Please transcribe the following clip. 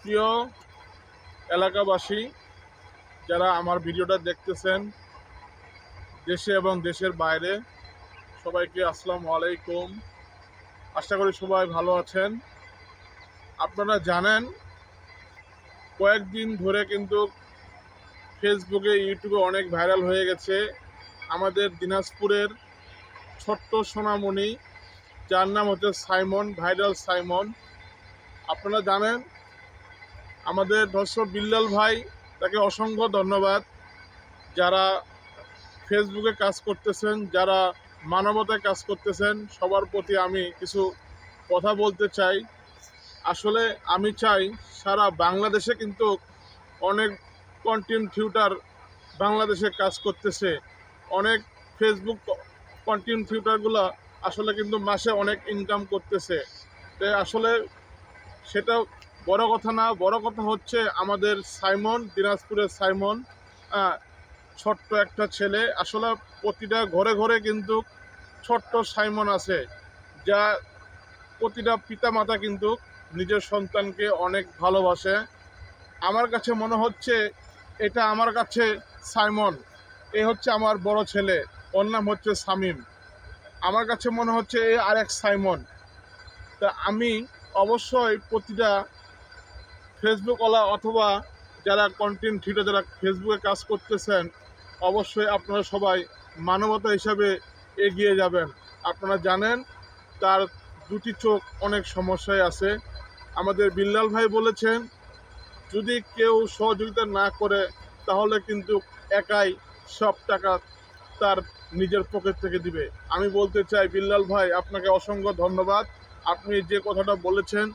প্রিয় এলাকাবাসী, যারা আমার ভিডিওটা দেখতেছেন দেশে এবং দেশের বাইরে, সবাইকে আসসালামু আলাইকুম। আশা করি সবাই ভালো আছেন। আপনারা জানেন, কয়েকদিন ধরে কিন্তু ফেসবুকে, ইউটিউবে অনেক ভাইরাল হয়ে গেছে আমাদের দিনাজপুরের ছোট্ট সোনামণি, যার নাম হচ্ছে সাইমন, ভাইরাল সাইমন। আপনারা জানেন, আমাদের দর্শক বিল্লাল ভাই, তাকে অসংখ্য ধন্যবাদ। যারা ফেসবুকে কাজ করতেছেন, যারা মানবতায় কাজ করতেছেন, সবার প্রতি আমি কিছু কথা বলতে চাই। আসলে আমি চাই সারা বাংলাদেশে কিন্তু অনেক কন্টেন্ট ক্রিয়েটর বাংলাদেশে কাজ করতেছে। অনেক ফেসবুক কন্টেন্ট ক্রিয়েটরগুলো আসলে কিন্তু মাসে অনেক ইনকাম করতেছে। তাই আসলে সেটা বড় কথা না, বড় কথা হচ্ছে আমাদের সাইমন, দিনাজপুরের সাইমন, ছোট্ট একটা ছেলে। আসলে প্রতিটা ঘরে ঘরে কিন্তু ছোট্ট সাইমন আছে, যা প্রতিটা পিতামাতা কিন্তু নিজের সন্তানকে অনেক ভালোবাসে। আমার কাছে মনে হচ্ছে এটা আমার কাছে সাইমন, এ হচ্ছে আমার বড় ছেলে, ওর নাম হচ্ছে শামীম। আমার কাছে মনে হচ্ছে এ আরেক সাইমন। তা আমি অবশ্যই প্রতিটা ফেসবুকওয়ালা অথবা যারা কন্টেন্ট ক্রিয়েটর, যারা ফেসবুকে কাজ করতেছেন, অবশ্যই আপনারা সবাই মানবতা হিসাবে এগিয়ে যাবেন। আপনারা জানেন তার দুটি চোখ অনেক সমস্যায় আছে। আমাদের বিল্লাল ভাই বলেছেন, যদি কেউ সহযোগিতা না করে তাহলে কিন্তু একাই সব টাকা তার নিজের পকেট থেকে দিবে। আমি বলতে চাই, বিল্লাল ভাই, আপনাকে অসংখ্য ধন্যবাদ। আপনি যে কথাটা বলেছেন